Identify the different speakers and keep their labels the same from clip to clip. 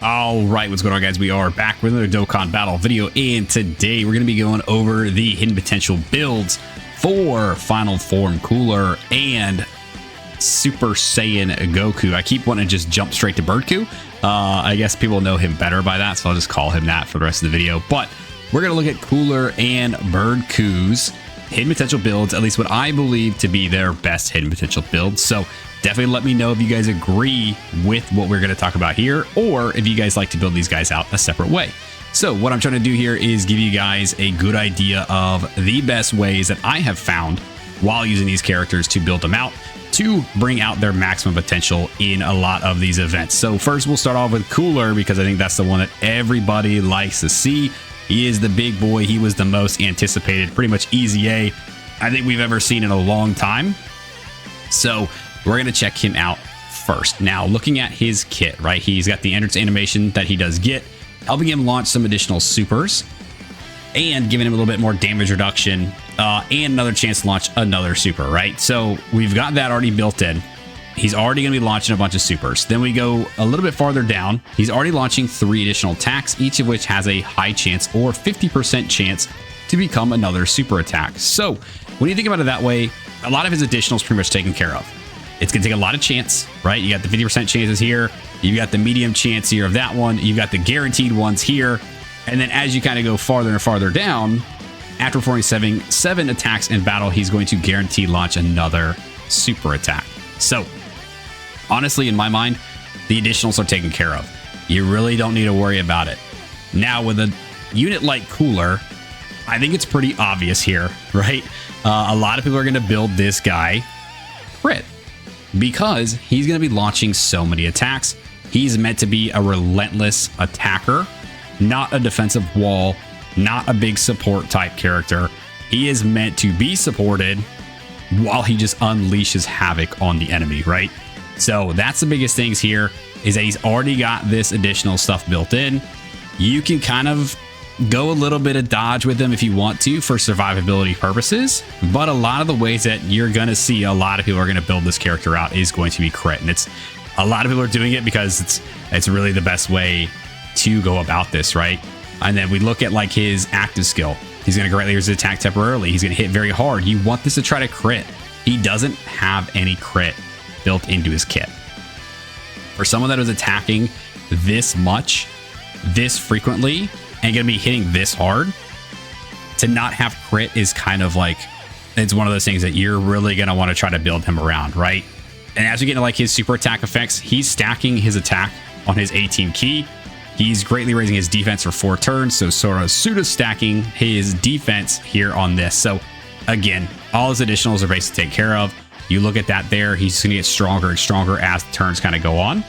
Speaker 1: All right, what's going on, guys? We are back with another Dokkan Battle video, and today we're going to be going over the hidden potential builds for Final Form Cooler and Super Saiyan Goku. I keep wanting to just jump straight to Birdku. I guess people know him better by that, so I'll just call him that for the rest of the video. But we're going to look at Cooler and Birdku's hidden potential builds, at least what I believe to be their best hidden potential builds. So definitely let me know if you guys agree with what we're going to talk about here, or if you guys like to build these guys out a separate way. So what I'm trying to do here is give you guys a good idea of the best ways that I have found while using these characters to build them out to bring out their maximum potential in a lot of these events. So first we'll start off with Cooler, because I think that's the one that everybody likes to see. He is the big boy. He was the most anticipated, pretty much EZA I think we've ever seen in a long time. So we're going to check him out first. Now, looking at his kit, right? He's got the entrance animation that he does get, helping him launch some additional supers and giving him a little bit more damage reduction and another chance to launch another super, right? So we've got that already built in. He's already going to be launching a bunch of supers. Then we go a little bit farther down. He's already launching 3 additional attacks, each of which has a high chance or 50% chance to become another super attack. So when you think about it that way, a lot of his additionals pretty much taken care of. It's going to take a lot of chance, right? You got the 50% chances here. You've got the medium chance here of that one. You've got the guaranteed ones here. And then as you kind of go farther and farther down, after performing 7 attacks in battle, he's going to guarantee launch another super attack. So honestly, in my mind, the additionals are taken care of. You really don't need to worry about it. Now, with a unit like Cooler, I think it's pretty obvious here, right? A lot of people are going to build this guy crit, because he's going to be launching so many attacks. He's meant to be a relentless attacker, not a defensive wall, not a big support type character. He is meant to be supported while he just unleashes havoc on the enemy, right? So that's the biggest things here, is that he's already got this additional stuff built in. You can kind of go a little bit of dodge with him if you want to for survivability purposes, but a lot of the ways that you're going to see a lot of people are going to build this character out is going to be crit. And it's a lot of people are doing it because it's really the best way to go about this, right? And then we look at like his active skill. He's going to greatly reduce his attack temporarily. He's going to hit very hard. You want this to try to crit. He doesn't have any crit built into his kit. For someone that is attacking this much, this frequently, and going to be hitting this hard, to not have crit is kind of like, it's one of those things that you're really going to want to try to build him around, right? And as we get into like his super attack effects, he's stacking his attack on his 18 key. He's greatly raising his defense for 4 turns, so sort of pseudo stacking his defense here on this. So again, all his additionals are basically taken care of. You look at that there, he's going to get stronger and stronger as the turns kind of go on.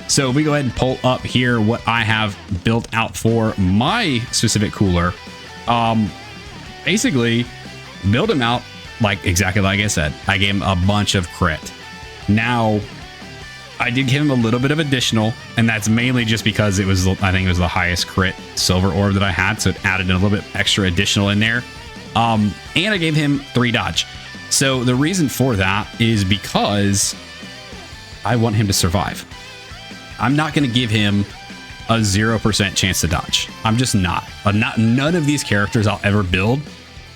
Speaker 1: So if we go ahead and pull up here what I have built out for my specific Cooler, basically build him out like exactly like I said. I gave him a bunch of crit. Now, I did give him a little bit of additional, and that's mainly just because it was, I think it was the highest crit silver orb that I had, so it added a little bit extra additional in there. And I gave him 3 dodge. So the reason for that is because I want him to survive. I'm not going to give him a 0% chance to dodge. I'm just not. None of these characters I'll ever build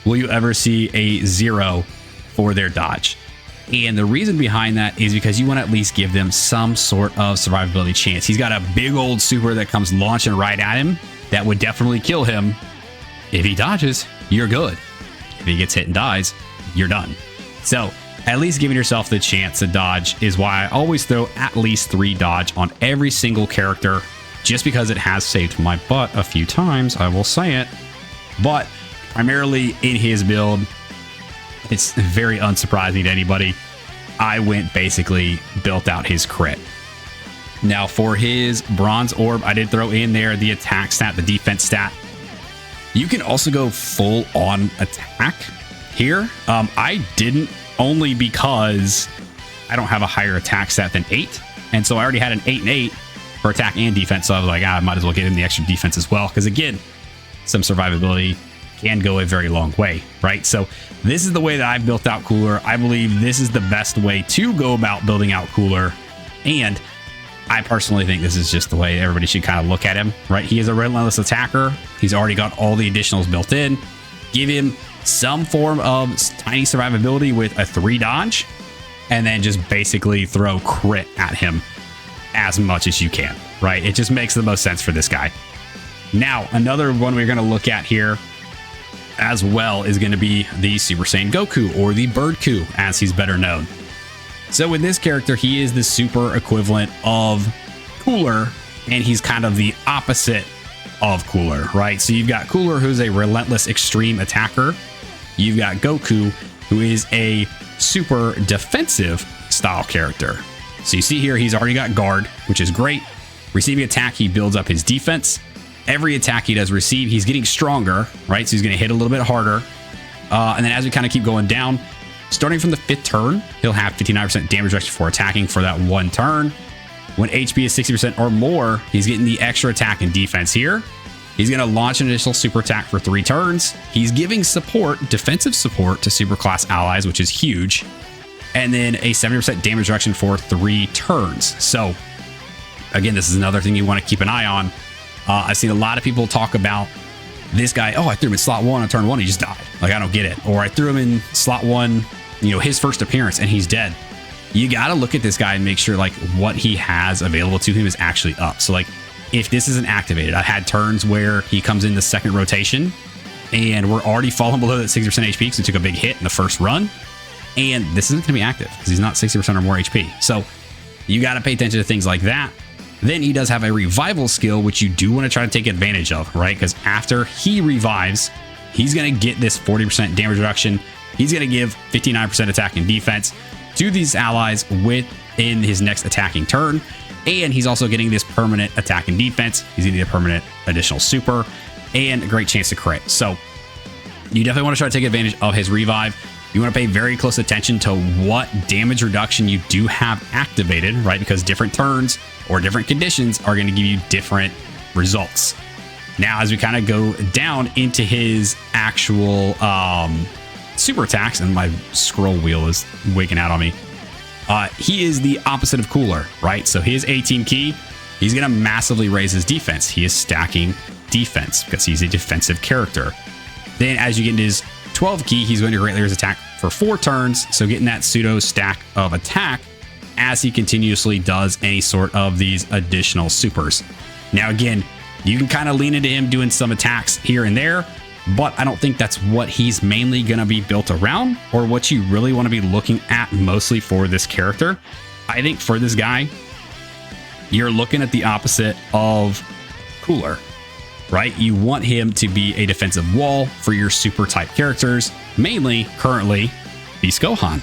Speaker 1: will you ever see a 0 for their dodge. And the reason behind that is because you want to at least give them some sort of survivability chance. He's got a big old super that comes launching right at him that would definitely kill him. If he dodges, you're good. If he gets hit and dies, you're done. So at least giving yourself the chance to dodge is why I always throw at least 3 dodge on every single character, just because it has saved my butt a few times, I will say it. But primarily in his build, it's very unsurprising to anybody, I went basically built out his crit. Now for his bronze orb, I did throw in there the attack stat, the defense stat. You can also go full on attack here. I didn't, only because I don't have a higher attack stat than 8. And so I already had an 8 and 8 for attack and defense. So I was like, I might as well get in the extra defense as well. Because again, some survivability can go a very long way, right? So this is the way that I've built out Cooler. I believe this is the best way to go about building out Cooler. And I personally think this is just the way everybody should kind of look at him, right? He is a relentless attacker. He's already got all the additionals built in. Give him some form of tiny survivability with a 3 dodge, and then just basically throw crit at him as much as you can, right? It just makes the most sense for this guy. Now, another one we're going to look at here as well is going to be the Super Saiyan Goku, or the Birdku, as he's better known. So with this character, he is the super equivalent of Cooler, and he's kind of the opposite of Cooler, right? So you've got Cooler, who's a relentless extreme attacker. You've got Goku, who is a super defensive style character. So you see here, he's already got guard, which is great. Receiving attack, he builds up his defense. Every attack he does receive, he's getting stronger, right? So he's going to hit a little bit harder. And then as we kind of keep going down, starting from the 5th turn, he'll have 59% damage reduction for attacking for that 1 turn. When HP is 60% or more, he's getting the extra attack and defense here. He's going to launch an additional super attack for 3 turns. He's giving support, defensive support, to super class allies, which is huge. And then a 70% damage reduction for 3 turns. So, again, this is another thing you want to keep an eye on. I've seen a lot of people talk about this guy. Oh, I threw him in slot 1 on turn 1, he just died. Like, I don't get it. Or I threw him in slot 1, you know, his first appearance, and he's dead. You got to look at this guy and make sure, like, what he has available to him is actually up. So, like, if this isn't activated, I had turns where he comes in the 2nd rotation, and we're already falling below that 60% HP because he took a big hit in the first run. And this isn't going to be active because he's not 60% or more HP. So you got to pay attention to things like that. Then he does have a revival skill, which you do want to try to take advantage of, right? Because after he revives, he's going to get this 40% damage reduction. He's going to give 59% attack and defense to these allies within his next attacking turn. And he's also getting this permanent attack and defense. He's getting a permanent additional super and a great chance to crit. So you definitely want to try to take advantage of his revive. You want to pay very close attention to what damage reduction you do have activated, right? Because different turns or different conditions are going to give you different results. Now, as we kind of go down into his actual super attacks, and my scroll wheel is waking out on me. He is the opposite of Cooler, right? So his 18 key, he's going to massively raise his defense. He is stacking defense because he's a defensive character. Then as you get into his 12 key, he's going to greatly raise attack for 4 turns. So getting that pseudo stack of attack as he continuously does any sort of these additional supers. Now, again, you can kind of lean into him doing some attacks here and there, but I don't think that's what he's mainly going to be built around or what you really want to be looking at mostly for this character. I think for this guy, you're looking at the opposite of Cooler, right? You want him to be a defensive wall for your super type characters, mainly currently Beast Gohan,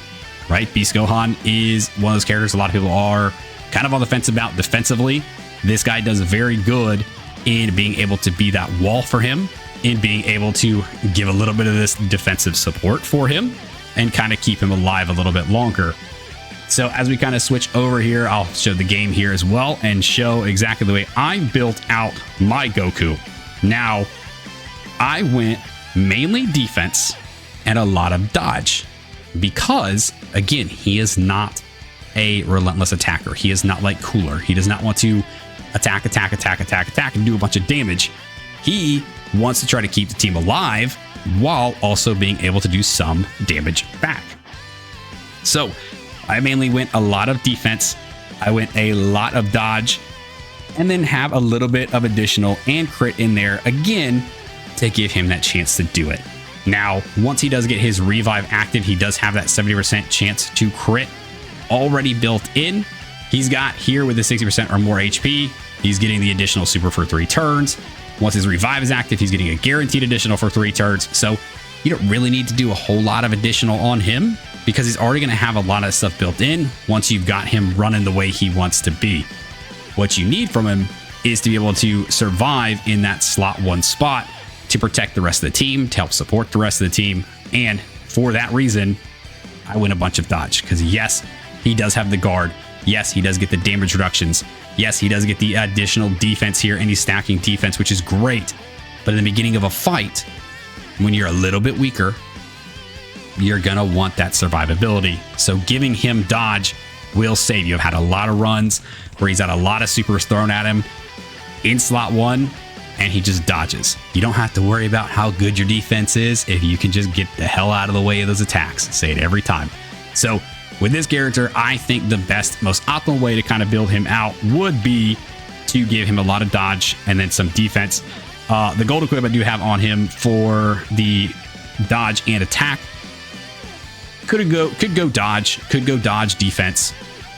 Speaker 1: right? Beast Gohan is one of those characters a lot of people are kind of on the fence about defensively. This guy does very good in being able to be that wall for him, in being able to give a little bit of this defensive support for him and kind of keep him alive a little bit longer. So as we kind of switch over here, I'll show the game here as well and show exactly the way I built out my Goku. Now, I went mainly defense and a lot of dodge because, again, he is not a relentless attacker. He is not like Cooler. He does not want to attack, and do a bunch of damage. He wants to try to keep the team alive while also being able to do some damage back. So I mainly went a lot of defense. I went a lot of dodge and then have a little bit of additional and crit in there again to give him that chance to do it. Now, once he does get his revive active, he does have that 70% chance to crit already built in. He's got here with the 60% or more HP, he's getting the additional super for 3 turns. Once his revive is active, he's getting a guaranteed additional for 3 turns. So you don't really need to do a whole lot of additional on him because he's already going to have a lot of stuff built in once you've got him running the way he wants to be. What you need from him is to be able to survive in that slot 1 spot to protect the rest of the team, to help support the rest of the team. And for that reason, I win a bunch of dodge because yes, he does have the guard. Yes, he does get the damage reductions. Yes, he does get the additional defense here, and he's stacking defense, which is great. But in the beginning of a fight, when you're a little bit weaker, you're going to want that survivability. So giving him dodge will save you. I've had a lot of runs where he's had a lot of supers thrown at him in slot 1, and he just dodges. You don't have to worry about how good your defense is if you can just get the hell out of the way of those attacks. Say it every time. So with this character, I think the best, most optimal way to kind of build him out would be to give him a lot of dodge and then some defense. The gold equip I do have on him for the dodge and attack could go dodge defense.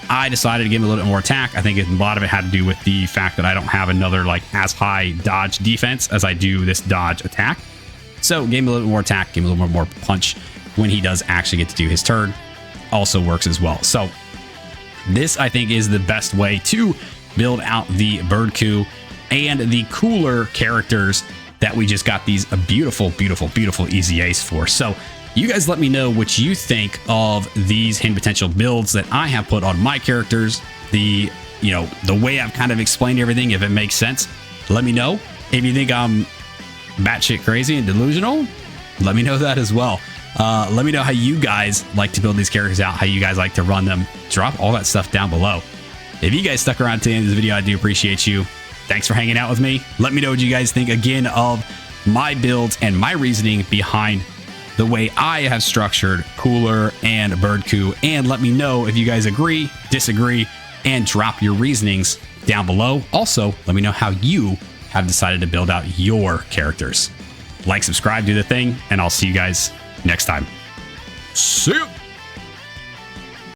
Speaker 1: I decided to give him a little bit more attack. I think a lot of it had to do with the fact that I don't have another like as high dodge defense as I do this dodge attack. So gave him a little bit more attack, gave him a little more punch when he does actually get to do his turn. Also works as well. So this, I think, is the best way to build out the Birdku and the cooler characters that we just got these beautiful, beautiful, beautiful EZAs for. So you guys let me know what you think of these hidden potential builds that I have put on my characters. The way I've kind of explained everything, if it makes sense. Let me know. If you think I'm batshit crazy and delusional, let me know that as well. Let me know how you guys like to build these characters out, how you guys like to run them. Drop all that stuff down below. If you guys stuck around to the end of this video, I do appreciate you. Thanks for hanging out with me. Let me know what you guys think again of my builds and my reasoning behind the way I have structured Cooler and Birdku, and let me know if you guys agree, disagree, and drop your reasonings down below. Also, let me know how you have decided to build out your characters. Like, subscribe, do the thing, and I'll see you guys next time. See ya!